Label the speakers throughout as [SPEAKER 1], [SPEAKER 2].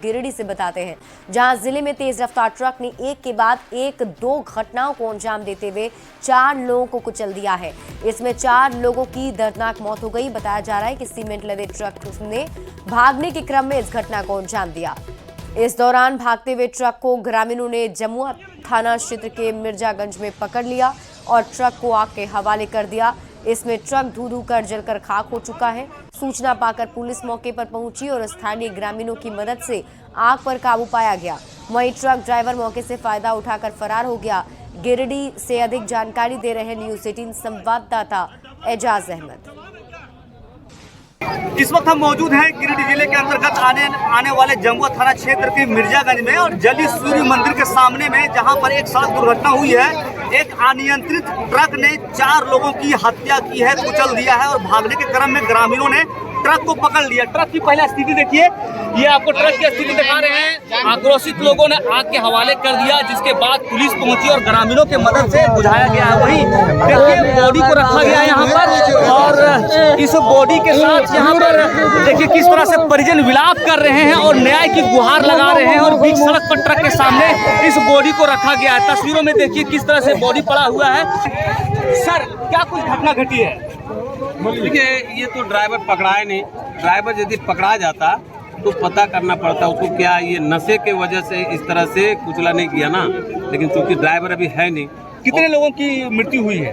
[SPEAKER 1] गिरिडीह से बताते हैं, जहां जिले में तेज रफ्तार ट्रक ने एक के बाद एक दो घटनाओं को अंजाम देते हुए 4 लोगों को कुचल दिया है। इसमें 4 लोगों की दर्दनाक मौत हो गई। बताया जा रहा है कि सीमेंट लदे ट्रक ने भागने के क्रम में इस घटना को अंजाम दिया। इस दौरान भागते हुए ट्रक को ग्रामीणों ने जमुआ थाना क्षेत्र के मिर्जागंज में पकड़ लिया और ट्रक को आग के हवाले कर दिया। इसमें ट्रक धू धू कर जलकर खाक हो चुका है। सूचना पाकर पुलिस मौके पर पहुंची और स्थानीय ग्रामीणों की मदद से आग पर काबू पाया गया। वहीं ट्रक ड्राइवर मौके से फायदा उठाकर फरार हो गया। गिरिडीह से अधिक जानकारी दे रहे न्यूज़ 18 संवाददाता एजाज अहमद।
[SPEAKER 2] इस वक्त हम मौजूद हैं गिरिडीह जिले के अंतर्गत आने वाले जमुआ थाना क्षेत्र के मिर्जागंज में और जली सूर्य मंदिर के सामने में, जहां पर एक सड़क दुर्घटना हुई है। एक अनियंत्रित ट्रक ने 4 लोगों की हत्या की है, कुचल दिया है और भागने के क्रम में ग्रामीणों ने ट्रक को पकड़ लिया। ट्रक की पहला स्थिति देखिए, ये आपको ट्रक की स्थिति दिखा रहे हैं। आक्रोशित लोगों ने आग के हवाले कर दिया, जिसके बाद पुलिस पहुंची और ग्रामीणों के मदद से बुझाया गया है। वहीं देखिए बॉडी को रखा गया है यहाँ पर और इस बॉडी के साथ यहाँ पर देखिए किस तरह से परिजन विलाप कर रहे हैं और न्याय की गुहार लगा रहे हैं। और बीच सड़क पर ट्रक के सामने इस बॉडी को रखा गया है। तस्वीरों में देखिए किस तरह से बॉडी पड़ा हुआ है। सर, क्या कुछ घटना घटी है?
[SPEAKER 3] देखिए, ये तो ड्राइवर पकड़ाया नहीं। ड्राइवर यदि पकड़ा जाता तो पता करना पड़ता उसको, क्या ये नशे के वजह से इस तरह से कुचला नहीं किया ना। लेकिन चूंकि ड्राइवर अभी है नहीं।
[SPEAKER 2] कितने लोगों की मृत्यु हुई है?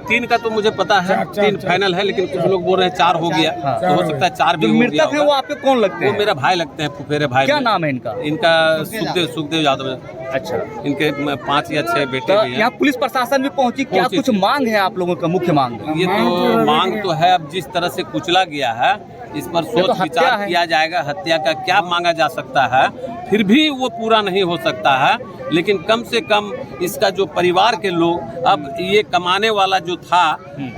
[SPEAKER 3] 3 का तो मुझे पता है, 3 फाइनल है, लेकिन कुछ लोग बोल रहे हैं 4 हो गया। तो हो सकता है 4 भी हो गया।
[SPEAKER 2] मृतक है वो आपके कौन लगते हैं?
[SPEAKER 3] वो मेरा भाई लगते हैं, फुफेरे भाई।
[SPEAKER 2] क्या नाम है इनका?
[SPEAKER 3] इनका सुखदेव यादव।
[SPEAKER 2] अच्छा,
[SPEAKER 3] इनके 5 या 6 बेटे भी हैं।
[SPEAKER 2] यहाँ पुलिस प्रशासन भी पहुंची, क्या कुछ मांग है आप लोगों का? मुख्य मांग
[SPEAKER 3] ये तो मांग तो है, अब जिस तरह से कुचला गया है इस पर सोच विचार किया जाएगा। हत्या का क्या मांगा जा सकता है, फिर भी वो पूरा नहीं हो सकता है। लेकिन कम से कम इसका जो परिवार के लोग, अब ये कमाने वाला जो था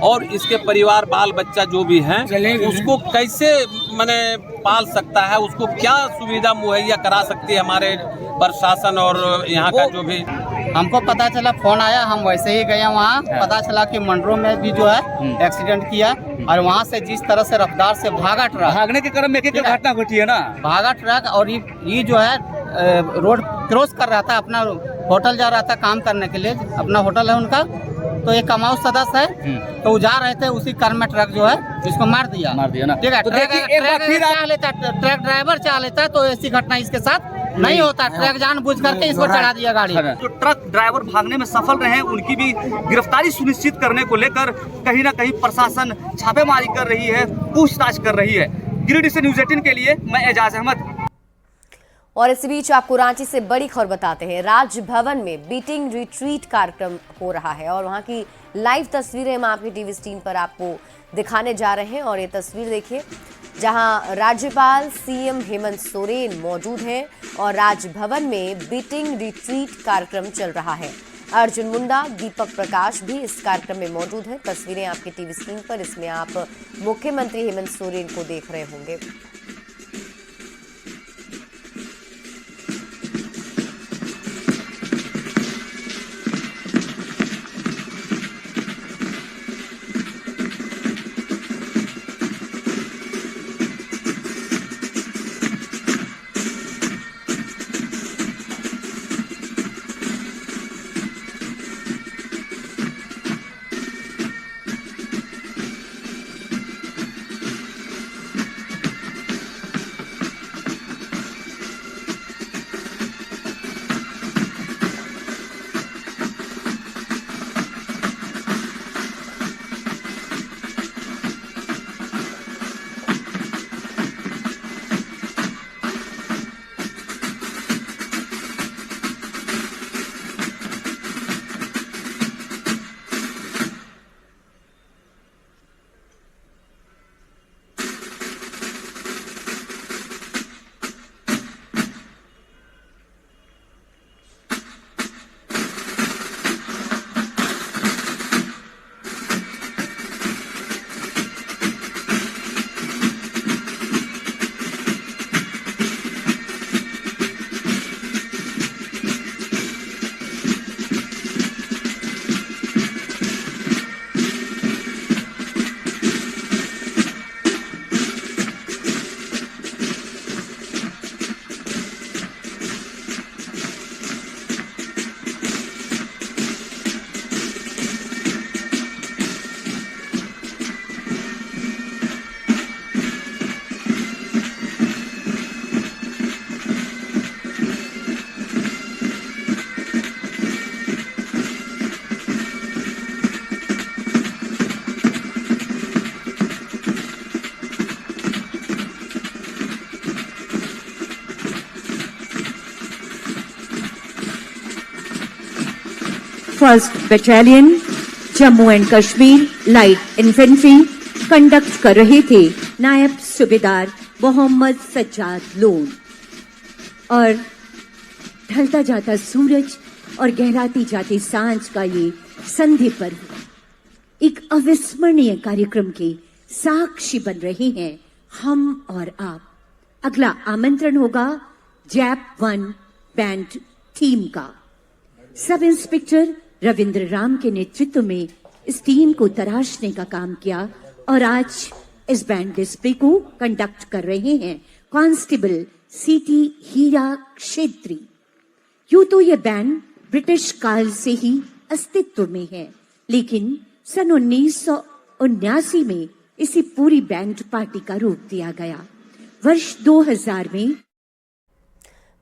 [SPEAKER 3] और इसके परिवार बाल बच्चा जो भी हैं, उसको कैसे माने पाल सकता है, उसको क्या सुविधा मुहैया करा सकती है हमारे प्रशासन और यहाँ का जो भी।
[SPEAKER 4] हमको पता चला, फोन आया, हम वैसे ही गए वहाँ। पता चला कि मंडरों में भी जो है एक्सीडेंट किया और वहाँ से जिस तरह से रफ्तार से भागा ट्रक,
[SPEAKER 2] भागने के क्रम में एक घटना घटी है ना,
[SPEAKER 4] भागा ट्रक और ये जो है रोड क्रॉस कर रहा था, अपना होटल जा रहा था काम करने के लिए, अपना होटल है उनका। तो एक कमाऊ सदस्य है, तो वो जा रहे थे, उसी क्रम में ट्रक जो है इसको मार दिया
[SPEAKER 2] ना।
[SPEAKER 4] ठीक है,
[SPEAKER 2] तो
[SPEAKER 4] ट्रक ड्राइवर चाह लेता तो ऐसी घटना इसके साथ नहीं होता। ट्रक जानबूझ करके इसको चढ़ा दिया गाड़ी।
[SPEAKER 2] जो ट्रक ड्राइवर भागने में सफल रहे, उनकी भी गिरफ्तारी सुनिश्चित करने को लेकर कहीं ना कहीं प्रशासन छापेमारी कर रही है, पूछताछ कर रही है। गिरिडीह से न्यूज़ 18 के लिए मैं एजाज अहमद।
[SPEAKER 1] और इस बीच आपको रांची से बड़ी खबर बताते हैं। राजभवन में बीटिंग रिट्रीट कार्यक्रम हो रहा है और वहां की लाइव तस्वीरें हम आपकी टीवी स्क्रीन पर आपको दिखाने जा रहे हैं। और ये तस्वीर देखिए, जहां राज्यपाल सीएम हेमंत सोरेन मौजूद हैं और राजभवन में बीटिंग रिट्रीट कार्यक्रम चल रहा है। अर्जुन मुंडा, दीपक प्रकाश भी इस कार्यक्रम में मौजूद हैं। तस्वीरें आपकी टीवी स्क्रीन पर, इसमें आप मुख्यमंत्री हेमंत सोरेन को देख रहे होंगे।
[SPEAKER 5] 1st battalion Jammu and Kashmir light infantry conduct कर रहे थे नायब सूबेदार मोहम्मद सज्जाद लोन। और ढलता जाता सूरज और गहराती जाती सांझ का ये संधि पर्व एक अविस्मरणीय कार्यक्रम के साक्षी बन रहे हैं हम और आप। अगला आमंत्रण होगा जैप 1 बैंड टीम का। सब इंस्पेक्टर रविंद्र राम के नेतृत्व में इस टीम को तराशने का काम किया और आज इस बैंड डिस्प्ले को कंडक्ट कर रहे हैं कांस्टेबल सीटी हीरा क्षेत्री। यूं तो यह बैंड ब्रिटिश काल से ही अस्तित्व में है, लेकिन सन 1979 में इसी पूरी बैंड पार्टी का रूप दिया गया। वर्ष 2000 में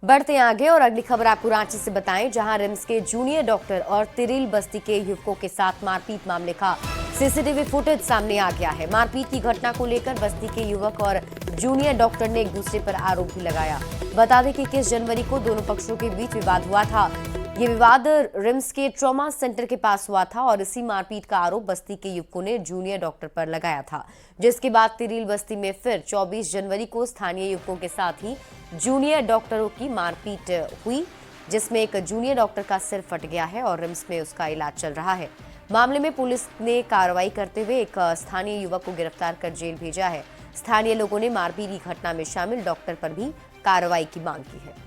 [SPEAKER 1] बढ़ते आगे और अगली खबर आपको रांची से बताएं, जहां रिम्स के जूनियर डॉक्टर और तिरिल बस्ती के युवकों के साथ मारपीट मामले का सीसीटीवी फुटेज सामने आ गया है। मारपीट की घटना को लेकर बस्ती के युवक और जूनियर डॉक्टर ने एक दूसरे पर आरोप भी लगाया। बता दें कि 21 जनवरी को दोनों पक्षों के बीच विवाद हुआ था। ये विवाद रिम्स के ट्रॉमा सेंटर के पास हुआ था और इसी मारपीट का आरोप बस्ती के युवकों ने जूनियर डॉक्टर पर लगाया था, जिसके बाद तिरिल बस्ती में फिर 24 जनवरी को स्थानीय युवकों के साथ ही जूनियर डॉक्टरों की मारपीट हुई, जिसमें एक जूनियर डॉक्टर का सिर फट गया है और रिम्स में उसका इलाज चल रहा है। मामले में पुलिस ने कार्रवाई करते हुए एक स्थानीय युवक को गिरफ्तार कर जेल भेजा है। स्थानीय लोगों ने मारपीट की घटना में शामिल डॉक्टर पर भी कार्रवाई की मांग की है।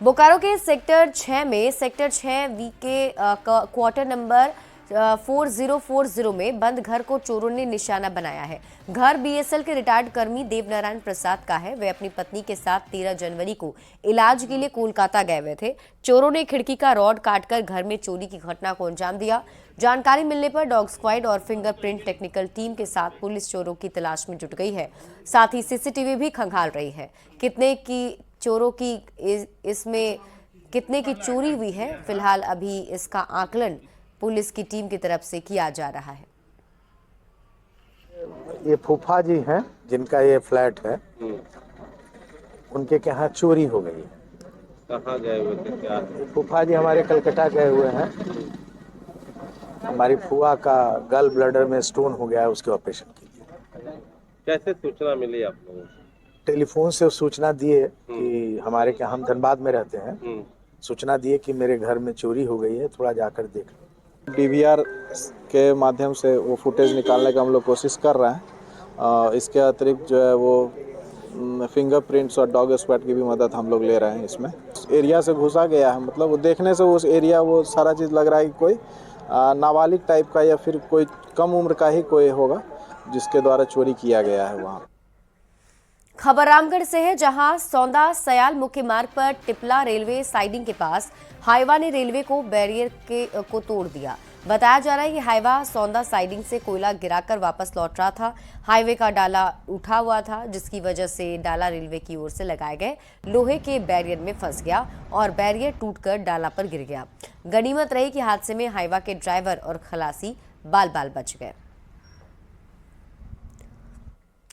[SPEAKER 1] बोकारो के सेक्टर 6 में सेक्टर 6 के क्वार्टर नंबर 4040 में बंद घर को चोरों ने निशाना बनाया है। घर बीएसएल के रिटायर्ड कर्मी देवनारायण प्रसाद का है। वे अपनी पत्नी के साथ 13 जनवरी को इलाज के लिए कोलकाता गए हुए थे। चोरों ने खिड़की का रॉड काटकर घर में चोरी की घटना को अंजाम दिया। जानकारी मिलने पर डॉग स्क्वाड और फिंगरप्रिंट टेक्निकल टीम के साथ पुलिस चोरों की तलाश में जुट गई है। साथ ही सीसीटीवी भी खंगाल रही है। कितने की चोरों की इसमें कितने की चोरी हुई है, फिलहाल अभी इसका आकलन पुलिस की टीम की तरफ से किया जा रहा है।
[SPEAKER 6] ये फूफा जी हैं जिनका ये फ्लैट है, उनके यहाँ चोरी हो गई।
[SPEAKER 3] कहाँ गए हुए थे, क्या है?
[SPEAKER 6] फूफा जी हमारे कलकत्ता गए हुए हैं। हमारी फुआ का गल ब्लडर में स्टोन हो गया है, उसके ऑपरेशन के लिए।
[SPEAKER 3] कैसे सूचना मिली आप लोगों को?
[SPEAKER 6] टेलीफोन से सूचना दिए कि हमारे के हम धनबाद में रहते हैं, सूचना दिए कि मेरे घर में चोरी हो गई है, थोड़ा जाकर देख लो।
[SPEAKER 7] डीवीआर के माध्यम से वो फुटेज निकालने का हम लोग कोशिश कर रहे हैं। इसके अतिरिक्त जो है वो फिंगरप्रिंट्स और डॉग स्क्वाड की भी मदद हम लोग ले रहे हैं। इसमें एरिया से घुसा गया है, मतलब वो देखने से उस एरिया वो सारा चीज़ लग रहा है कि कोई नाबालिग टाइप का या फिर कोई कम उम्र का ही कोई होगा जिसके द्वारा चोरी किया गया है वहाँ।
[SPEAKER 1] खबर रामगढ़ से है, जहां सौंदा सयाल मुख्य मार्ग पर टिपला रेलवे साइडिंग के पास हाईवा ने रेलवे को बैरियर को तोड़ दिया। बताया जा रहा है कि हाईवा सौंदा साइडिंग से कोयला गिराकर वापस लौट रहा था। हाईवे का डाला उठा हुआ था, जिसकी वजह से डाला रेलवे की ओर से लगाए गए लोहे के बैरियर में फंस गया और बैरियर टूटकर डाला पर गिर गया। गनीमत रही कि हादसे में हाईवा के ड्राइवर और खलासी बाल बाल बच गए।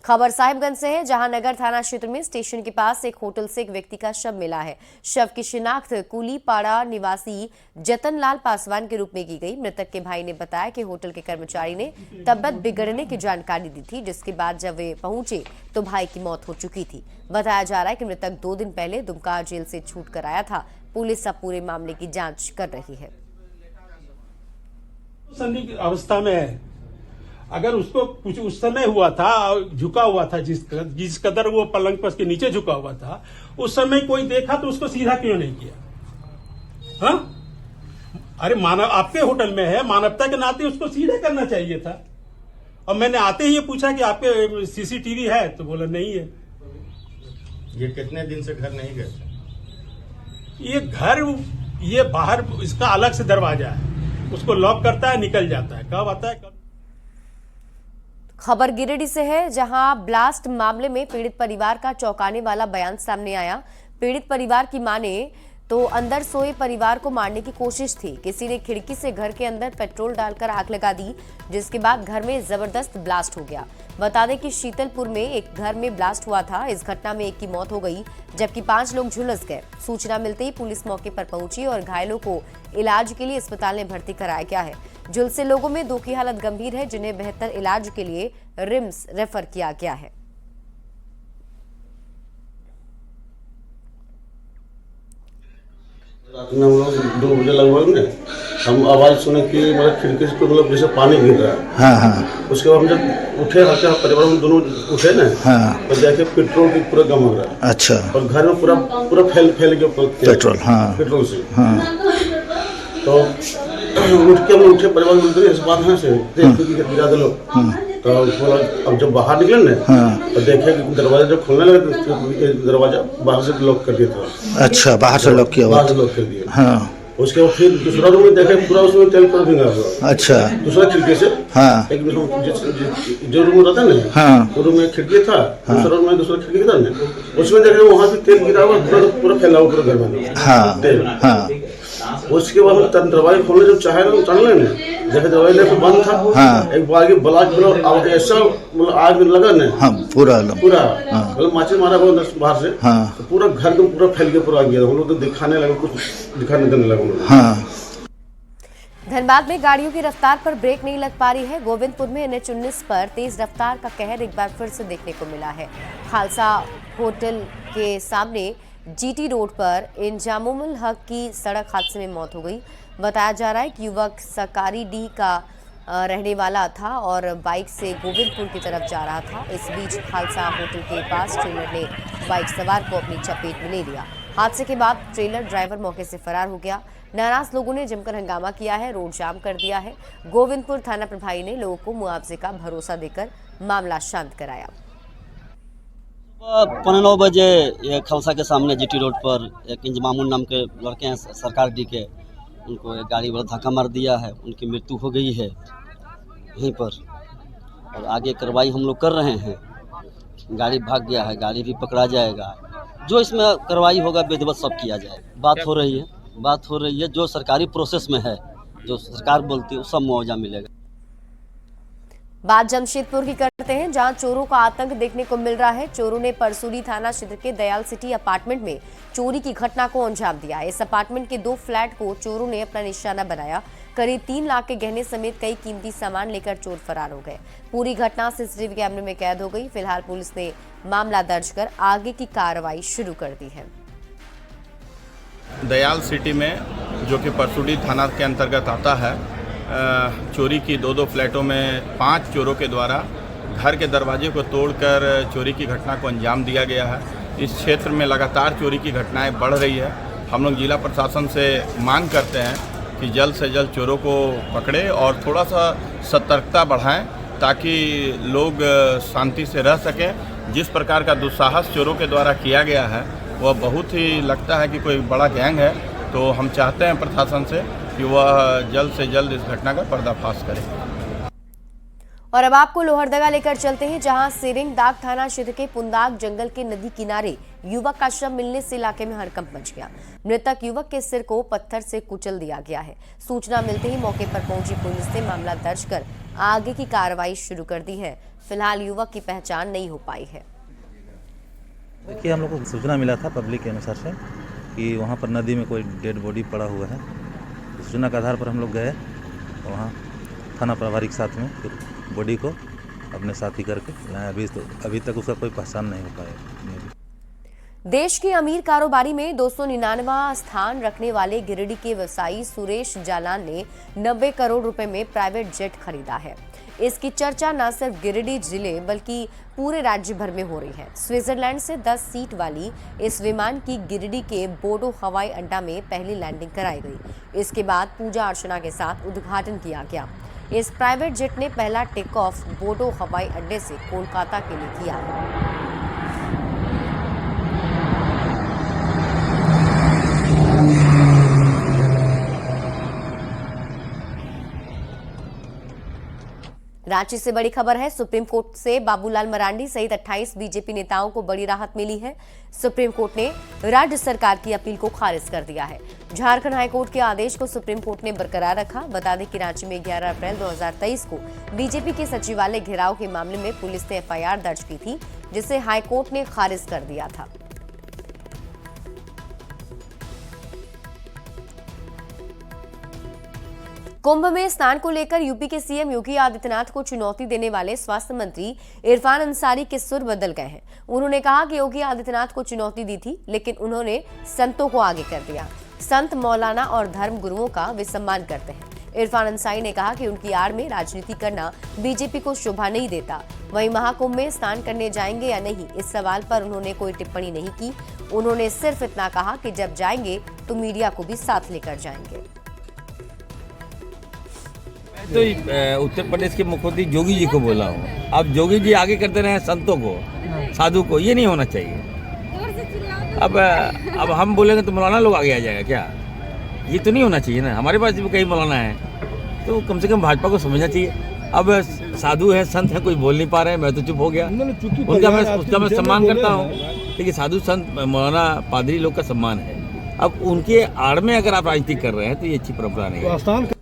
[SPEAKER 1] खबर साहिबगंज से है, जहां नगर थाना क्षेत्र में स्टेशन के पास एक होटल से एक व्यक्ति का शव मिला है। शव की शिनाख्त कुलीपाड़ा निवासी जतनलाल पासवान के रूप में की गई। मृतक के भाई ने बताया कि होटल के कर्मचारी ने तबीयत बिगड़ने की जानकारी दी थी, जिसके बाद जब वे पहुंचे तो भाई की मौत हो चुकी थी। बताया जा रहा है कि मृतक 2 दिन पहले दुमका जेल से छूट कर आया था। पुलिस अब पूरे मामले की जाँच कर रही है।
[SPEAKER 8] संदिग्ध अवस्था में है। अगर उसको कुछ उस समय हुआ था, झुका हुआ था, जिस कदर वो पलंग पर के नीचे झुका हुआ था, उस समय कोई देखा तो उसको सीधा क्यों नहीं किया? हाँ, अरे मानव आपके होटल में है, मानवता के नाते उसको सीधा करना चाहिए था। और मैंने आते ही ये पूछा कि आपके सीसीटीवी है, तो बोला नहीं है।
[SPEAKER 9] ये कितने दिन से घर नहीं गए?
[SPEAKER 8] ये बाहर इसका अलग से दरवाजा है, उसको लॉक करता है, निकल जाता है, कब आता है कब।
[SPEAKER 1] खबर गिरिडीह से है, जहां ब्लास्ट मामले में पीड़ित परिवार का चौंकाने वाला बयान सामने आया। पीड़ित परिवार की मां ने तो अंदर सोए परिवार को मारने की कोशिश थी। किसी ने खिड़की से घर के अंदर पेट्रोल डालकर आग लगा दी, जिसके बाद घर में जबरदस्त ब्लास्ट हो गया। बता दें कि शीतलपुर में एक घर में ब्लास्ट हुआ था। इस घटना में एक की मौत हो गई, जबकि 5 लोग झुलस गए। सूचना मिलते ही पुलिस मौके पर पहुंची और घायलों को इलाज के लिए अस्पताल में भर्ती कराया गया है। झुलसे लोगों में 2 की हालत गंभीर है, जिन्हें बेहतर इलाज के लिए रिम्स रेफर किया गया है।
[SPEAKER 10] रात में हम लोग 2 बजे लगभग में हम आवाज़ सुने कि मतलब खिड़की से मतलब जैसे पानी गिर रहा है। हाँ हाँ। उसके बाद हम जब उठे हल्के परिवार में दोनों उठे ना। हाँ। तो देखे पेट्रोल की पूरा गम हो रहा है। अच्छा। और घर में पूरा फैल गया पेट्रोल। हाँ। पेट्रोल से। हाँ। तो उठ के हम उठे परिवार में इस बात है से गिरा दे लोग। तो अब जब बाहर निकले ना। हाँ। तो देखे कि दरवाजा जब खोलने लगे तो दरवाजा बाहर से लॉक कर दिया था। अच्छा, बाहर से लॉक किया हुआ। बाहर से लॉक कर दिया। हाँ। उसके बाद फिर दूसरा रूम में देखे पूरा उसमें तेल पर भींगा हुआ। अच्छा। दूसरा खिड़की से। हाँ। एक जो रूम रहता है ना। हाँ। वो रूम में खिड़की था। दूसरा रूम में दूसरा खिड़की था ना। उसमें देखे वहाँ से तेल गिरा हुआ पूरा फैला हुआ पूरा घर में। हाँ। तेल। हाँ। उसके बाद हम दरवाजा खोलने जब चाहे ना चलने में देखे दरवाजा लेकर बंद था। हाँ। एक बार ब्लास्ट ऐसा मतलब आग लगा ना। हाँ, पूरा मतलब माचिस मारा हुआ बाहर से। हाँ। तो पूरा घर को पूरा फैल के पूरा गया। हम लोग तो दिखाने लगे, कुछ दिखाने देने लगे। हाँ।
[SPEAKER 1] धनबाद में गाड़ियों की रफ्तार पर ब्रेक नहीं लग पा रही है। गोविंदपुर में NH-19 पर तेज रफ्तार का कहर एक बार फिर से देखने को मिला है। खालसा होटल के सामने GT रोड पर इंजामुल हक की सड़क हादसे में मौत हो गई। बताया जा रहा है कि युवक सकारी डी का रहने वाला था और बाइक से गोविंदपुर की तरफ जा रहा था। इस बीच खालसा होटल के पास ट्रेलर ने बाइक सवार को अपनी चपेट में ले लिया। हादसे के बाद ट्रेलर ड्राइवर मौके से फरार हो गया। नाराज लोगों ने जमकर हंगामा किया है, रोड जाम कर दिया है। गोविंदपुर थाना प्रभारी ने लोगों को मुआवजे का भरोसा देकर मामला शांत कराया।
[SPEAKER 11] 9:15 बजे ये खालसा के सामने GT रोड पर एक इंजमामुल नाम के लड़के हैं सरकार डी के, उनको एक गाड़ी वाला धक्का मार दिया है। उनकी मृत्यु हो गई है यहीं पर और आगे कार्रवाई हम लोग कर रहे हैं। गाड़ी भाग गया है, गाड़ी भी पकड़ा जाएगा। जो इसमें कार्रवाई होगा विधिवत सब किया जाएगा। बात हो रही है जो सरकारी प्रोसेस में है, जो सरकार बोलती है, सब मुआवजा मिलेगा।
[SPEAKER 1] बात जमशेदपुर की करते हैं, जहां चोरों का आतंक देखने को मिल रहा है। चोरों ने परसूरी थाना क्षेत्र के दयाल सिटी अपार्टमेंट में चोरी की घटना को अंजाम दिया। इस अपार्टमेंट के 2 फ्लैट को चोरों ने अपना निशाना बनाया। करीब 3 लाख के गहने समेत कई कीमती सामान लेकर चोर फरार हो गए। पूरी घटना CCTV कैमरे में कैद हो गई। फिलहाल पुलिस ने मामला दर्ज कर आगे की कार्रवाई शुरू कर दी है।
[SPEAKER 9] दयाल सिटी में, जो कि परसूरी थाना के अंतर्गत आता है, चोरी की 2 फ्लैटों में 5 चोरों के द्वारा घर के दरवाजे को तोड़कर चोरी की घटना को अंजाम दिया गया है। इस क्षेत्र में लगातार चोरी की घटनाएं बढ़ रही है। हम लोग जिला प्रशासन से मांग करते हैं कि जल्द से जल्द चोरों को पकड़े और थोड़ा सा सतर्कता बढ़ाएं, ताकि लोग शांति से रह सकें। जिस प्रकार का दुस्साहस चोरों के द्वारा किया गया है वह बहुत ही लगता है कि कोई बड़ा गैंग है। तो हम चाहते हैं प्रशासन से कि वह जल्द से जल्द इस घटना का पर्दाफाश करे।
[SPEAKER 1] और अब आपको लोहरदगा लेकर चलते हैं, जहां सिरिंग दाग थाना क्षेत्र के पुंदाग जंगल के नदी किनारे युवक का शव मिलने से इलाके में हड़कंप मच गया। मृतक युवक के सिर को पत्थर से कुचल दिया गया है। सूचना मिलते ही मौके पर पहुंची पुलिस ने मामला दर्ज कर आगे की कार्रवाई शुरू कर दी है। फिलहाल युवक की पहचान नहीं हो पाई है।
[SPEAKER 12] देखिए, हम लोग को सूचना मिला था पब्लिक के अनुसार से कि वहाँ पर नदी में कोई डेड बॉडी पड़ा हुआ है। सूचना के आधार पर हम लोग गए वहाँ थाना प्रभारी के साथ में, फिर बॉडी को अपने साथी करके लाए। अभी तक उसका कोई पहचान नहीं हो पाया।
[SPEAKER 1] देश के अमीर कारोबारी में 299वां स्थान रखने वाले गिरिडीह के व्यवसायी सुरेश जालान ने 90 करोड़ रुपए में प्राइवेट जेट खरीदा है। इसकी चर्चा न सिर्फ गिरिडीह जिले बल्कि पूरे राज्य भर में हो रही है। स्विट्जरलैंड से 10 सीट वाली इस विमान की गिरिडीह के बोडो हवाई अड्डा में पहली लैंडिंग कराई गई। इसके बाद पूजा अर्चना के साथ उद्घाटन किया गया। इस प्राइवेट जेट ने पहला टेक ऑफ बोडो हवाई अड्डे से कोलकाता के लिए किया है। रांची से बड़ी खबर है, सुप्रीम कोर्ट से बाबूलाल मरांडी सहित 28 बीजेपी नेताओं को बड़ी राहत मिली है। सुप्रीम कोर्ट ने राज्य सरकार की अपील को खारिज कर दिया है। झारखंड हाईकोर्ट के आदेश को सुप्रीम कोर्ट ने बरकरार रखा। बता दें कि रांची में 11 अप्रैल 2023 को बीजेपी के सचिवालय घेराव के मामले में पुलिस ने FIR दर्ज की थी, जिसे हाईकोर्ट ने खारिज कर दिया था। कुंभ में स्नान को लेकर यूपी के सीएम योगी आदित्यनाथ को चुनौती देने वाले स्वास्थ्य मंत्री इरफान अंसारी के सुर बदल गए हैं। उन्होंने कहा कि योगी आदित्यनाथ को चुनौती दी थी, लेकिन उन्होंने संतों को आगे कर दिया। संत, मौलाना और धर्म गुरुओं का वे सम्मान करते हैं। इरफान अंसारी ने कहा कि उनकी आड़ में राजनीति करना बीजेपी को शोभा नहीं देता। वहीं महाकुंभ में स्नान करने जाएंगे या नहीं, इस सवाल पर उन्होंने कोई टिप्पणी नहीं की। उन्होंने सिर्फ इतना कहा कि जब जाएंगे तो मीडिया को भी साथ लेकर जाएंगे।
[SPEAKER 13] तो उत्तर प्रदेश के मुख्यमंत्री योगी जी को बोला हूँ, अब योगी जी आगे करते रहे संतों को, साधु को, ये नहीं होना चाहिए। अब हम बोलेंगे तो मौलाना लोग आगे आ जाएगा क्या? ये तो नहीं होना चाहिए ना। हमारे पास भी कई मौलाना है, तो कम से कम भाजपा को समझना चाहिए। अब साधु है, संत है, कोई बोल नहीं पा रहे हैं, मैं तो चुप हो गया। उसका मैं सम्मान करता हूँ, लेकिन साधु, संत, मौलाना, पादरी लोग का सम्मान है। अब उनके आड़ में अगर आप राजनीति कर रहे हैं तो ये अच्छी परंपरा नहीं है।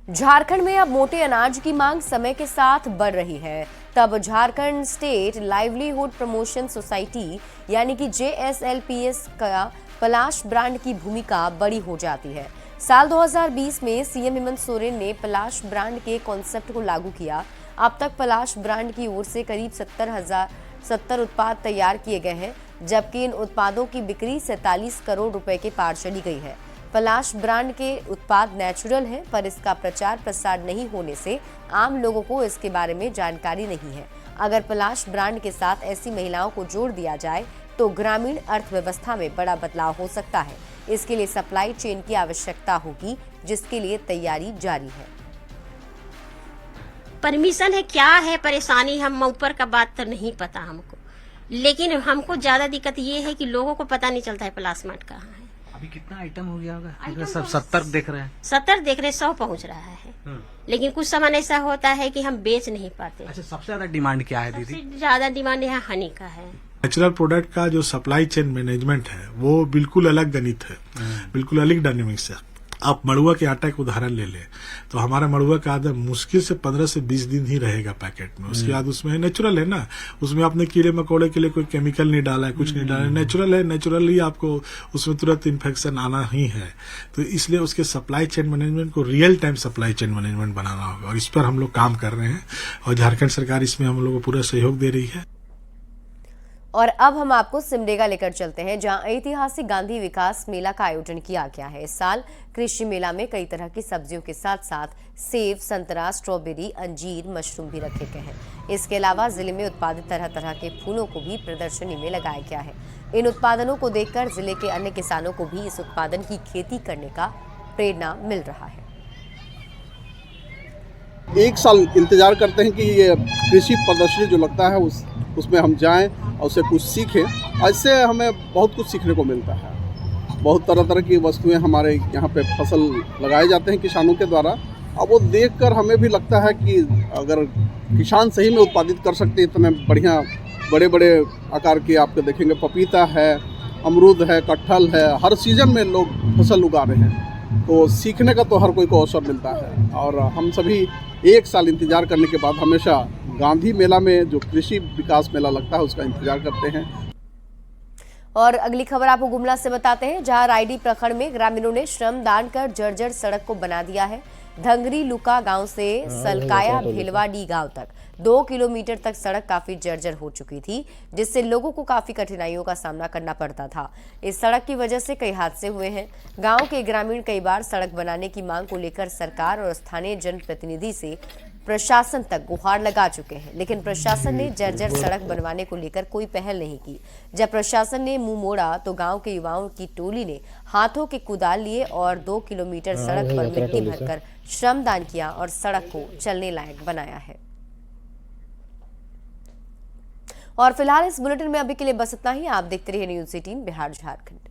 [SPEAKER 1] झारखंड में अब मोटे अनाज की मांग समय के साथ बढ़ रही है। तब Jharkhand state livelihood promotion society यानी कि JSLPS का पलाश ब्रांड की भूमिका बड़ी हो जाती है। साल 2020 में सीएम हेमंत सोरेन ने पलाश ब्रांड के कॉन्सेप्ट को लागू किया। अब तक पलाश ब्रांड की ओर से करीब 70 उत्पाद तैयार किए गए हैं, जबकि इन उत्पादों की बिक्री 47 करोड़ रुपए के पार चली गई है। पलाश ब्रांड के उत्पाद नेचुरल हैं, पर इसका प्रचार प्रसार नहीं होने से आम लोगों को इसके बारे में जानकारी नहीं है। अगर पलाश ब्रांड के साथ ऐसी महिलाओं को जोड़ दिया जाए तो ग्रामीण अर्थव्यवस्था में बड़ा बदलाव हो सकता है। इसके लिए सप्लाई चेन की आवश्यकता होगी, जिसके लिए तैयारी जारी है।
[SPEAKER 14] परमिशन है, क्या है परेशानी, हम ऊपर का बात तो नहीं पता हमको, लेकिन हमको ज्यादा दिक्कत ये है कि लोगों को पता नहीं चलता है पलाश मार्ट कहाँ है।
[SPEAKER 15] अभी कितना आइटम हो गया होगा? सब 70 देख रहे हैं।
[SPEAKER 14] 70 देख रहे, 100 पहुंच रहा है। लेकिन कुछ सामान ऐसा होता है कि हम बेच नहीं पाते।
[SPEAKER 15] अच्छा, सबसे ज्यादा डिमांड क्या है दीदी?
[SPEAKER 14] सबसे ज्यादा डिमांड यहाँ हनी का है।
[SPEAKER 16] नेचुरल प्रोडक्ट का जो सप्लाई चेन मैनेजमेंट है वो बिल्कुल अलग गणित है, बिल्कुल अलग डायनेमिक्स है। आप मड़ुआ के आटा का उदाहरण ले लें तो हमारा मड़ुआ का आटा मुश्किल से 15 से 20 दिन ही रहेगा पैकेट में। उसके बाद उसमें नेचुरल है ना, उसमें आपने कीड़े मकोड़े के लिए कोई केमिकल नहीं डाला है, कुछ नहीं डाला है, नेचुरल है। नेचुरली आपको उसमें तुरंत इन्फेक्शन आना ही है। तो इसलिए उसके सप्लाई चेन मैनेजमेंट को real time supply chain management बनाना होगा, और इस पर हम लोग काम कर रहे हैं और झारखंड सरकार इसमें हम लोग को पूरा सहयोग दे रही है।
[SPEAKER 1] और अब हम आपको सिमडेगा लेकर चलते हैं, जहां ऐतिहासिक गांधी विकास मेला का आयोजन किया गया है। इस साल कृषि मेला में कई तरह की सब्जियों के साथ साथ सेब, संतरा, स्ट्रॉबेरी, अंजीर, मशरूम भी रखे गए हैं। इसके अलावा जिले में उत्पादित तरह तरह के फूलों को भी प्रदर्शनी में लगाया गया है। इन उत्पादनों को देखकर जिले के अन्य किसानों को भी इस उत्पादन की खेती करने का प्रेरणा मिल रहा है।
[SPEAKER 10] एक साल इंतजार करते हैं कि ये कृषि प्रदर्शनी जो लगता है उसमें हम जाएं और उससे कुछ सीखें। इससे हमें बहुत कुछ सीखने को मिलता है। बहुत तरह तरह की वस्तुएं हमारे यहाँ पे फसल लगाए जाते हैं किसानों के द्वारा। अब वो देखकर हमें भी लगता है कि अगर किसान सही में उत्पादित कर सकते हैं इतने बढ़िया बड़े बड़े आकार के, आपके देखेंगे पपीता है, अमरूद है, कटहल है, हर सीजन में लोग फसल उगा रहे हैं। तो सीखने का तो हर कोई को अवसर मिलता है। और हम सभी एक साल इंतजार करने के बाद हमेशा गांधी मेला में जो कृषि विकास मेला लगता है उसका इंतजार करते हैं।
[SPEAKER 1] और अगली खबर आपको गुमला से बताते हैं, जहां रायडी प्रखंड में ग्रामीणों ने श्रम दान कर जर्जर सड़क को बना दिया है। धंगरी लुका गांव से सलकाया भेलवाडी गांव तक 2 किलोमीटर तक सड़क काफी जर्जर हो चुकी थी, जिससे लोगों को काफी कठिनाइयों का सामना करना पड़ता था। इस सड़क की वजह से कई हादसे हुए हैं। गांव के ग्रामीण कई बार सड़क बनाने की मांग को लेकर सरकार और स्थानीय जनप्रतिनिधि से प्रशासन तक गुहार लगा चुके हैं, लेकिन प्रशासन ने जर्जर सड़क बनवाने को लेकर कोई पहल नहीं की। जब प्रशासन ने मुंह मोड़ा तो गांव के युवाओं की टोली ने हाथों के कुदाल लिए और 2 किलोमीटर सड़क पर मिट्टी भरकर श्रमदान किया और सड़क को चलने लायक बनाया है। और फिलहाल इस बुलेटिन में अभी के लिए बस इतना ही। आप देखते रहिए न्यूज़ 18 बिहार झारखंड।